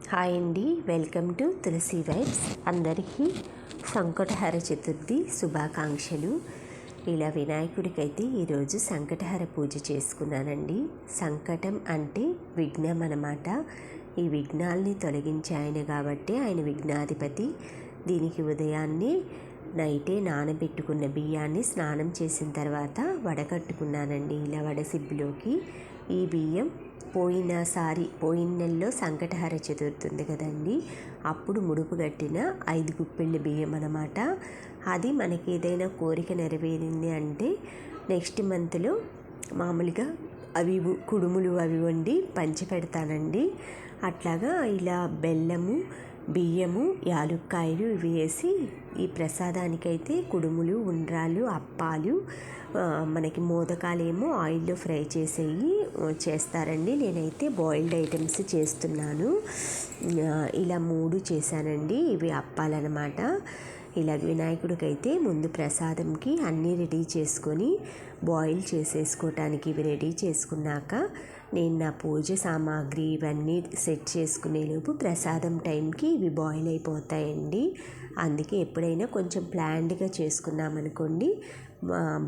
Hi అండి, welcome to Tulasi vibes. అందరికీ సంకటహర చతుర్థి శుభాకాంక్షలు. ఇలా వినాయకుడికైతే ఈరోజు సంకటహర పూజ చేసుకున్నానండి. సంకటం అంటే విఘ్నం అన్నమాట. ఈ విఘ్నాల్ని తొలగించే ఆయన కాబట్టి ఆయన విఘ్నాధిపతి. దీనికి ఉదయాన్నే నైటే నానబెట్టుకున్న బియ్యాన్ని స్నానం చేసిన తర్వాత వడకట్టుకున్నానండి. ఇలా వడసిబ్బులోకి ఈ బియ్యం పోయిన నెలలో సంకటహర చతుర్థి ఉంది కదండి, అప్పుడు ముడుపు కట్టిన 5 గుప్పెళ్ళ బియ్యం అన్నమాట. అది మనకి ఏదైనా కోరిక నెరవేరింది అంటే నెక్స్ట్ మంత్లో మామూలుగా అవి కుడుములు అవి వండి పంచి పెడతానండి. అట్లాగా ఇలా బెల్లము, బియ్యము, యాలుక్కాయలు ఇవి వేసి ఈ ప్రసాదానికైతే కుడుములు, ఉండ్రాలు, అప్పాలు, మనకి మోదకాలేమో ఆయిల్లో ఫ్రై చేస్తారండి. నేనైతే బాయిల్డ్ ఐటమ్స్ చేస్తున్నాను. ఇలా 3 చేశానండి. ఇవి అప్పాలన్నమాట. ఇలా వినాయకుడికైతే ముందు ప్రసాదంకి అన్నీ రెడీ చేసుకొని బాయిల్ చేసేసుకోవటానికి ఇవి రెడీ చేసుకున్నాక నేను నా పూజ సామాగ్రి ఇవన్నీ సెట్ చేసుకునేలోపు ప్రసాదం టైంకి ఇవి బాయిల్ అయిపోతాయండి. అందుకే ఎప్పుడైనా కొంచెం ప్లాన్డ్గా చేసుకున్నామనుకోండి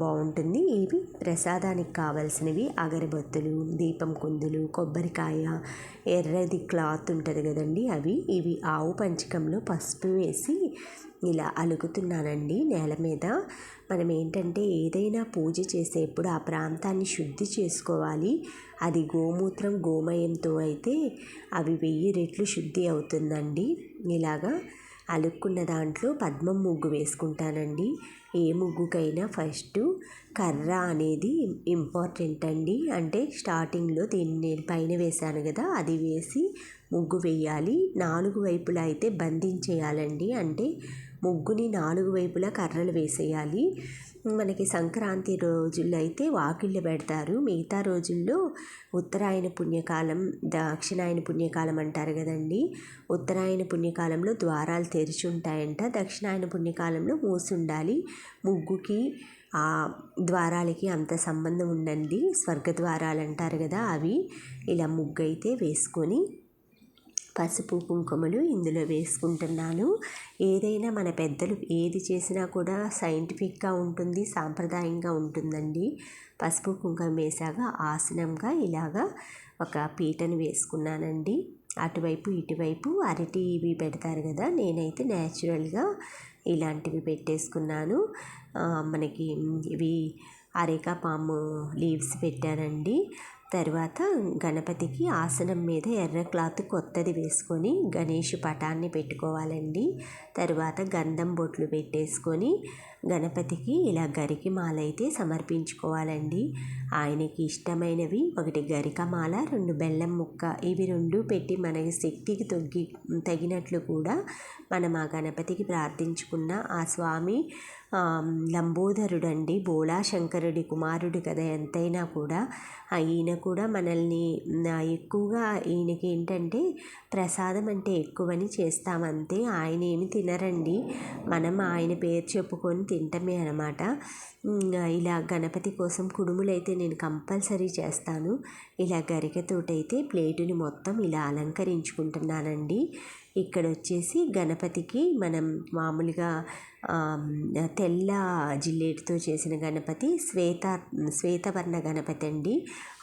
బాగుంటుంది. ఇవి ప్రసాదానికి కావాల్సినవి అగరబత్తులు, దీపం కుందులు, కొబ్బరికాయ, ఎర్రది క్లాత్ ఉంటుంది కదండి ఇవి ఆవు పంచకంలో పసుపు వేసి ఇలా అలుకుతున్నానండి నేల మీద. మనం ఏంటంటే ఏదైనా పూజ చేసేప్పుడు ఆ ప్రాంతాన్ని శుద్ధి చేసుకోవాలి. అది గోమూత్రం, గోమయంతో అయితే అవి 1000 రెట్లు శుద్ధి అవుతుందండి. ఇలాగా అలుక్కున్న దాంట్లో పద్మం ముగ్గు వేసుకుంటానండి. ఏ ముగ్గుకైనా ఫస్ట్ కర్ర అనేది ఇంపార్టెంట్ అండి. అంటే స్టార్టింగ్లో దీన్ని నేను పైన వేశాను కదా, అది వేసి ముగ్గు వేయాలి. 4 వైపులా అయితే బంధించేయాలండి. అంటే ముగ్గుని 4 వైపులా కర్రలు వేసేయాలి. మనకి సంక్రాంతి రోజుల్లో అయితే వాకిళ్ళు పెడతారు. మిగతా రోజుల్లో ఉత్తరాయణ పుణ్యకాలం, దక్షిణాయన పుణ్యకాలం అంటారు కదండి. ఉత్తరాయణ పుణ్యకాలంలో ద్వారాలు తెరిచి ఉంటాయంట, దక్షిణాయన పుణ్యకాలంలో మూసి ఉండాలి. ముగ్గుకి ఆ ద్వారాలకి అంత సంబంధం ఉండండి. స్వర్గద్వారాలు అంటారు కదా అవి. ఇలా ముగ్గు అయితే వేసుకొని పసుపు కుంకుమలు ఇందులో వేసుకుంటున్నాను. ఏదైనా మన పెద్దలు ఏది చేసినా కూడా సైంటిఫిక్గా ఉంటుంది, సాంప్రదాయంగా ఉంటుందండి. పసుపు కుంకుమ వేసాక ఆసనంగా ఇలాగా ఒక పీటను వేసుకున్నానండి. అటువైపు ఇటువైపు అరటి ఇవి పెడతారు కదా, నేనైతే న్యాచురల్గా ఇలాంటివి పెట్టేసుకున్నాను. మనకి ఇవి అరేకా పాము లీవ్స్ పెట్టానండి. తర్వాత గణపతికి ఆసనం మీద ఎర్ర క్లాత్ కొత్తది వేసుకొని గణేష్ పటాన్ని పెట్టుకోవాలండి. తర్వాత గంధం బొట్లు పెట్టేసుకొని గణపతికి ఇలా గరికి మాల అయితే సమర్పించుకోవాలండి. ఆయనకి ఇష్టమైనవి 1 గరిక మాల, 2 బెల్లం ముక్క, ఇవి 2 పెట్టి మనకి శక్తికి తగినట్లు కూడా మనం ఆ గణపతికి ప్రార్థించుకున్న ఆ స్వామి లంబోదరుడండి, బోళా శంకరుడి కుమారుడు కదా ఎంతైనా కూడా. ఈయన కూడా మనల్ని ఎక్కువగా ఈయనకి ఏంటంటే ప్రసాదం అంటే ఎక్కువని చేస్తామంతే. ఆయన ఏమి తినరండి, మనం ఆయన పేరు చెప్పుకొని తింటమే అనమాట. ఇలా గణపతి కోసం కుడుములు అయితే నేను కంపల్సరీ చేస్తాను. ఇలా గరికతోటైతే ప్లేటుని మొత్తం ఇలా అలంకరించుకుంటున్నానండి. ఇక్కడ వచ్చేసి గణపతికి మనం మామూలుగా తెల్ల జిల్లేటితో చేసిన గణపతి, శ్వేతవర్ణ గణపతి అండి.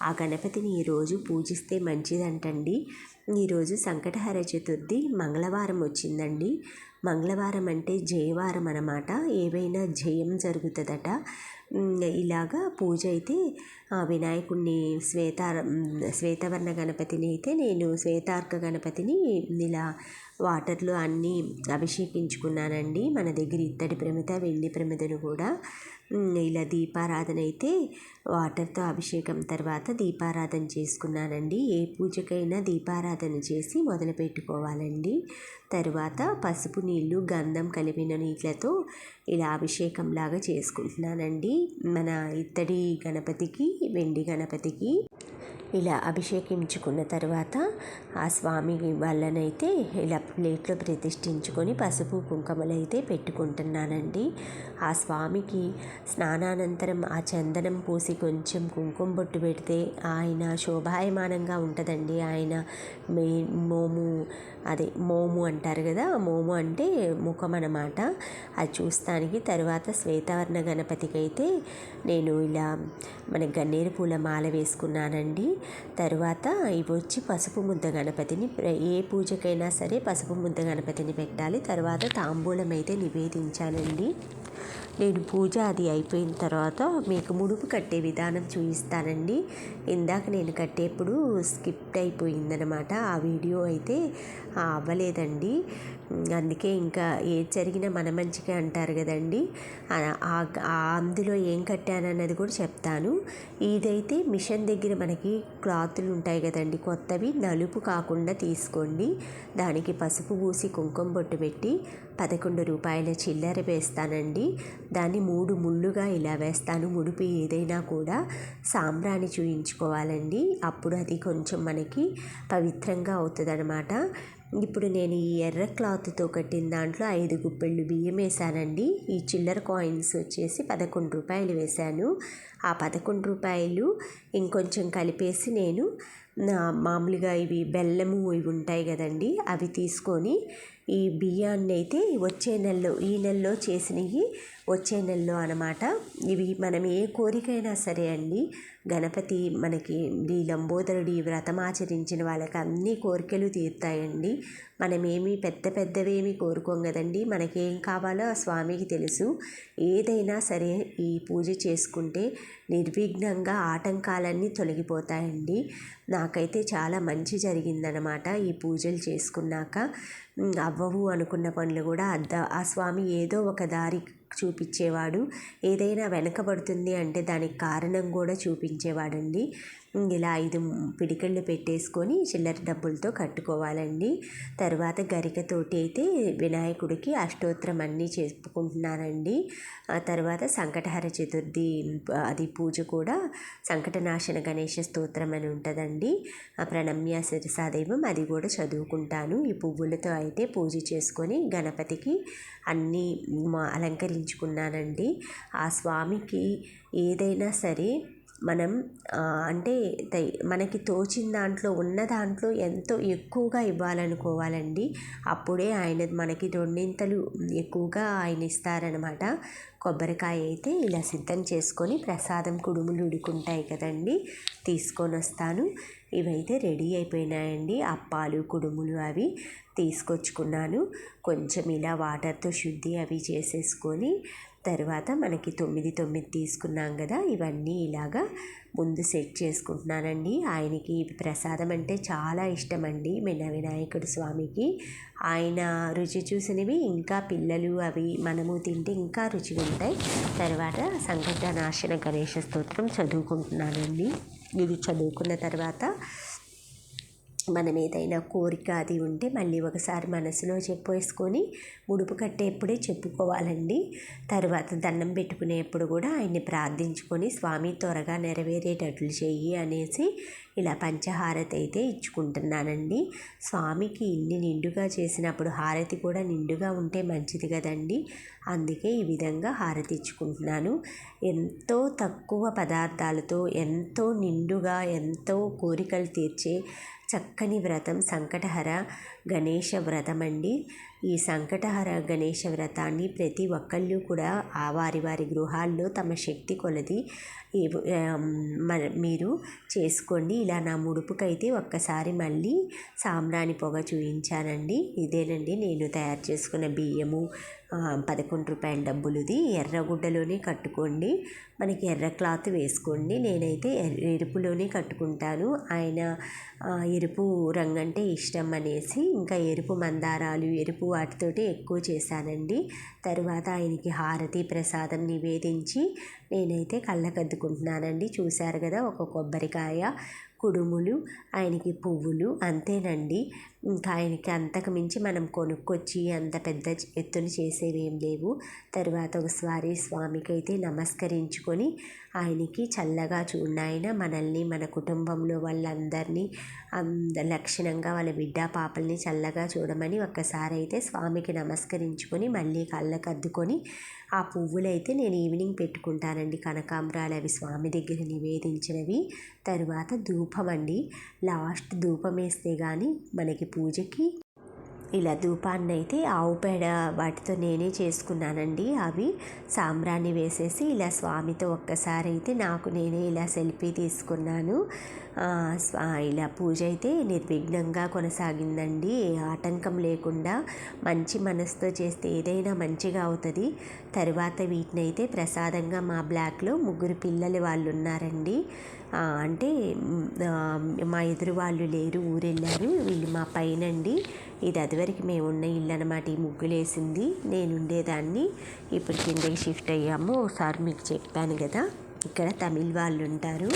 ఆ గణపతిని ఈరోజు పూజిస్తే మంచిదంటండి. ఈరోజు సంకటహర చతుర్థి మంగళవారం వచ్చిందండి. మంగళవారం అంటే జయవారం అన్నమాట. ఏవైనా జయం జరుగుతుందట. ఇలాగా పూజ అయితే వినాయకుడిని శ్వేతవర్ణ గణపతిని అయితే నేను శ్వేతార్క గణపతిని ఇలా వాటర్లో అన్నీ అభిషేకించుకున్నానండి. మన దగ్గర ఇత్తడి ప్రమిద, వెండి ప్రమిదను కూడా ఇలా దీపారాధన అయితే వాటర్తో అభిషేకం తర్వాత దీపారాధన చేసుకున్నానండి. ఏ పూజకైనా దీపారాధన చేసి మొదలు పెట్టుకోవాలండి. తర్వాత పసుపు నీళ్ళు, గంధం కలిపిన నీళ్ళతో ఇలా అభిషేకం లాగా చేసుకుంటున్నానండి. మన ఇత్తడి గణపతికి, వెండి గణపతికి. ఇలా అభిషేకించుకున్న తర్వాత ఆ స్వామి వాళ్ళనైతే ఇలా ప్లేట్లో ప్రతిష్ఠించుకొని పసుపు కుంకుమలు అయితే పెట్టుకుంటున్నానండి. ఆ స్వామికి స్నానానంతరం ఆ చందనం పూసి కొంచెం కుంకుమ బొట్టు పెడితే ఆయన శోభాయమానంగా ఉంటుందండి. ఆయన మోము అంటారు కదా, మోము అంటే ముఖం అన్నమాట. అది చూస్తానికి. తర్వాత శ్వేతవర్ణ గణపతికి అయితే నేను ఇలా మన గన్నేరు పూల మాల వేసుకున్నానండి. తర్వాత ఇవి వచ్చి పసుపు ముద్ద గణపతిని, ఏ పూజకైనా సరే పసుపు ముద్ద గణపతిని పెట్టాలి. తర్వాత తాంబూలం అయితే నివేదించానండి. నేను పూజ అది అయిపోయిన తర్వాత మీకు ముడుపు కట్టే విధానం చూపిస్తానండి. ఇందాక నేను కట్టేప్పుడు స్కిప్ అయిపోయిందనమాట, ఆ వీడియో అయితే అవ్వలేదండి. అందుకే ఇంకా ఏది జరిగినా మన మంచిగా అంటారు కదండి. అందులో ఏం కట్టానన్నది కూడా చెప్తాను. ఇదైతే మిషన్ దగ్గర మనకి క్లాతులు ఉంటాయి కదండి, కొత్తవి, నలుపు కాకుండా తీసుకోండి. దానికి పసుపు పూసి కుంకుమ బొట్టు పెట్టి 11 రూపాయల చిల్లర వేస్తానండి. దాన్ని 3 ముళ్ళుగా ఇలా వేస్తాను. ముడుపు ఏదైనా కూడా సాంబ్రాణి చూయించుకోవాలండి, అప్పుడు అది కొంచెం మనకి పవిత్రంగా అవుతుంది అనమాట. ఇప్పుడు నేను ఈ ఎర్ర క్లాత్తో కట్టిన దాంట్లో 5 గుప్పెళ్ళు బియ్యం వేసానండి. ఈ చిల్లర కాయిన్స్ వచ్చేసి 11 రూపాయలు వేశాను. ఆ 11 రూపాయలు ఇంకొంచెం కలిపేసి నేను మామూలుగా ఇవి బెల్లము ఇవి ఉంటాయి కదండి, అవి తీసుకొని ఈ బియ్యాన్ని అయితే ఈ నెలలో చేసినవి వచ్చే నెలలో అనమాట. ఇవి మనం ఏ కోరికైనా సరే అండి, గణపతి మనకి ఈ లంబోదరుడి వ్రతం ఆచరించిన వాళ్ళకి అన్ని కోరికలు తీరుతాయండి. మనమేమి పెద్దవేమి కోరుకోం కదండి, మనకేం కావాలో ఆ స్వామికి తెలుసు. ఏదైనా సరే ఈ పూజ చేసుకుంటే నిర్విఘ్నంగా ఆటంకాలన్నీ తొలగిపోతాయండి. నాకైతే చాలా మంచి జరిగిందనమాట ఈ పూజలు చేసుకున్నాక. అవ్వవు అనుకున్న పనులు కూడా ఆ స్వామి ఏదో ఒక దారి చూపించేవాడు. ఏదైనా వెనకబడుతుంది అంటే దానికి కారణం కూడా చూపించేవాడండి. ఇలా 5 పిడికళ్ళు పెట్టేసుకొని చిల్లర డబ్బులతో కట్టుకోవాలండి. తర్వాత గరికతోటి అయితే వినాయకుడికి అష్టోత్తరం అన్నీ చెప్పుకుంటున్నానండి. ఆ తర్వాత సంకటహర చతుర్థి అది పూజ కూడా సంకటనాశన గణేష స్తోత్రం అని ఉంటుందండి. ప్రణమ్య శిరసాదైవం అది కూడా చదువుకుంటాను. ఈ పువ్వులతో అయితే పూజ చేసుకొని గణపతికి అన్నీ అలంకరించుకున్నానండి. ఆ స్వామికి ఏదైనా సరే మనం అంటే మనకి తోచిన దాంట్లో ఉన్న దాంట్లో ఎంతో ఎక్కువగా ఇవ్వాలనుకోవాలండి. అప్పుడే ఆయన మనకి 2 ఎక్కువగా ఆయన ఇస్తారనమాట. కొబ్బరికాయ అయితే ఇలా సిద్ధం చేసుకొని ప్రసాదం కుడుములు ఉడుకుంటాయి కదండి, తీసుకొని వస్తాను. ఇవైతే రెడీ అయిపోయినాయండి, అప్పాలు కుడుములు అవి తీసుకొచ్చుకున్నాను. కొంచెం ఇలా వాటర్తో శుద్ధి అవి చేసేసుకొని తర్వాత మనకి 9 తీసుకున్నాం కదా, ఇవన్నీ ఇలాగా ముందు సెట్ చేసుకుంటున్నానండి. ఆయనకి ప్రసాదం అంటే చాలా ఇష్టం అండి, వినాయకుడి స్వామికి. ఆయన రుచి చూసినవి ఇంకా పిల్లలు అవి మనము తింటే ఇంకా రుచిగా ఉంటాయి. తర్వాత సంకటనాశన గణేష స్తోత్రం చదువుకుంటున్నానండి. ఇది చదువుకున్న తర్వాత మనం ఏదైనా కోరిక అది ఉంటే మళ్ళీ ఒకసారి మనసులో చెప్పేసుకొని ముడుపు కట్టేప్పుడే చెప్పుకోవాలండి. తర్వాత దండం పెట్టుకునేప్పుడు కూడా ఆయన్ని ప్రార్థించుకొని స్వామి త్వరగా నెరవేరేటట్లు చెయ్యి అనేసి ఇలా పంచహారతి అయితే ఇచ్చుకుంటున్నానండి. స్వామికి ఇన్ని నిండుగా చేసినప్పుడు హారతి కూడా నిండుగా ఉంటే మంచిది కదండి. అందుకే ఈ విధంగా హారతి ఇచ్చుకుంటున్నాను. ఎంతో తక్కువ పదార్థాలతో ఎంతో నిండుగా ఎంతో కోరికలు తీర్చే చక్కని వ్రతం సంకటహర గణేష వ్రతం అండి. ఈ సంకటహర గణేష వ్రతాన్ని ప్రతి ఒక్కళ్ళు కూడా వారి గృహాల్లో తమ శక్తి కొలది మీరు చేసుకోండి. ఇలా నా ముడుపుకైతే ఒక్కసారి మళ్ళీ సాంబ్రాణి పొగ చూయించానండి. ఇదేనండి నేను తయారు చేసుకున్న బియ్యము 11 రూపాయల డబ్బులుది. ఎర్రగుడ్డలోనే కట్టుకోండి, మనకి ఎర్ర క్లాత్ వేసుకోండి. నేనైతే ఎరుపులోనే కట్టుకుంటాను. ఆయన ఎరుపు రంగు అంటే ఇష్టం అనేసి ఇంకా ఎరుపు మందారాలు ఎరుపు వాటితోటి ఎక్కువ చేశానండి. తరువాత ఆయనకి హారతి ప్రసాదం నివేదించి నేనైతే కళ్ళకద్దుకుంటున్నానండి. చూశారు కదా, ఒక కొబ్బరికాయ, కుడుములు, ఆయనకి పువ్వులు, అంతేనండి. ఇంకా ఆయనకి అంతకు మించి మనం కొనుక్కొచ్చి అంత పెద్ద ఎత్తున చేసేవి ఏం లేవు. తర్వాత ఒకసారి స్వామికి అయితే నమస్కరించుకొని ఆయనకి చల్లగా చూడాయన మనల్ని మన కుటుంబంలో వాళ్ళందరినీ లక్షణంగా వాళ్ళ బిడ్డ పాపల్ని చల్లగా చూడమని ఒక్కసారి అయితే స్వామికి నమస్కరించుకొని మళ్ళీ కళ్ళకు అద్దుకొని ఆ పువ్వులైతే నేను ఈవినింగ్ పెట్టుకుంటానండి. కనకాంబరాలు అవి స్వామి దగ్గర నివేదించినవి. తరువాత ధూపం అండి. లాస్ట్ ధూపం వేస్తే కానీ మనకి పూజకి ఇలా ధూపాన్ని అయితే ఆవు పేడ వాటితో నేనే చేసుకున్నానండి. అవి సాంబ్రాణి వేసేసి ఇలా స్వామితో ఒక్కసారి అయితే నాకు నేనే ఇలా సెల్ఫీ తీసుకున్నాను. ఇలా పూజ అయితే నిర్విఘ్నంగా కొనసాగిందండి. ఏ ఆటంకం లేకుండా మంచి మనసుతో చేస్తే ఏదైనా మంచిగా అవుతుంది. తర్వాత వీటినైతే ప్రసాదంగా మా బ్లాక్లో 3 పిల్లలు వాళ్ళు ఉన్నారండి. అంటే మా ఎదురు వాళ్ళు లేరు, ఊరెళ్ళారు. వీళ్ళు మా పైనండి. ఇది అదివరకు మేము ఉన్న ఇల్లు అనమాట. ఈ ముగ్గులు వేసింది నేను ఉండేదాన్ని. ఇప్పుడు కిందకి షిఫ్ట్ అయ్యాము. ఒకసారి మీకు చెప్పాను కదా, ఇక్కడ తమిళ్ వాళ్ళు ఉంటారు.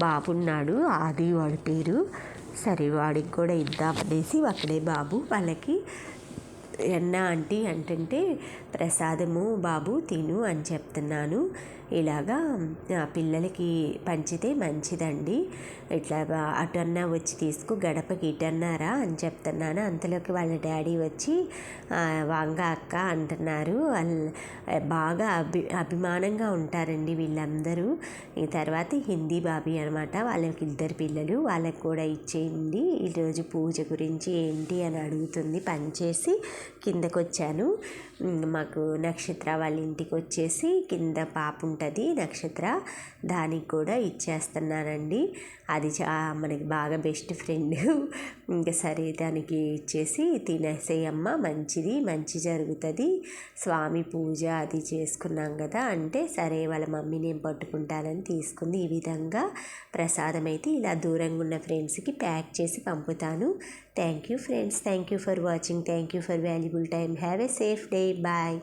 బాబు ఉన్నాడు, ఆది వాడి పేరు. సరే వాడికి కూడా ఇద్దామనేసి అక్కడే బాబు వాళ్ళకి ఎన్న ఆంటీ అంటుంటే ప్రసాదము బాబు తిను అని చెప్తున్నాను. ఇలాగా పిల్లలకి పంచితే మంచిదండి. ఇట్లా అటన్నా వచ్చి తీసుకో, గడపకి ఇటన్నారా అని చెప్తున్నాను. అంతలోకి వాళ్ళ డాడీ వచ్చి వాంగ అక్క అంటున్నారు. వాళ్ళు బాగా అభిమానంగా ఉంటారండి వీళ్ళందరూ. ఈ తర్వాత హిందీ బాబీ అనమాట. వాళ్ళకి 2 పిల్లలు. వాళ్ళకి కూడా ఇచ్చేయండి. ఈరోజు పూజ గురించి ఏంటి అని అడుగుతుంది. పనిచేసి కిందకు వచ్చాను. మాకు నక్షత్ర వాళ్ళ ఇంటికి వచ్చేసి కింద పాప ఉంటుంది నక్షత్ర, దానికి కూడా ఇచ్చేస్తున్నానండి. అది మనకి బాగా బెస్ట్ ఫ్రెండ్. ఇంకా సరే దానికి ఇచ్చేసి తినేసేయమ్మ, మంచిది, మంచి జరుగుతుంది, స్వామి పూజ అది చేసుకున్నాం కదా అంటే సరే వాళ్ళ మమ్మీ నేను పట్టుకుంటానని తీసుకుంది. ఈ విధంగా ప్రసాదం అయితే ఇలా దూరంగా ఉన్న ఫ్రెండ్స్కి ప్యాక్ చేసి పంపుతాను. Thank you friends, thank you for watching, thank you for valuable time. Have a safe day, bye.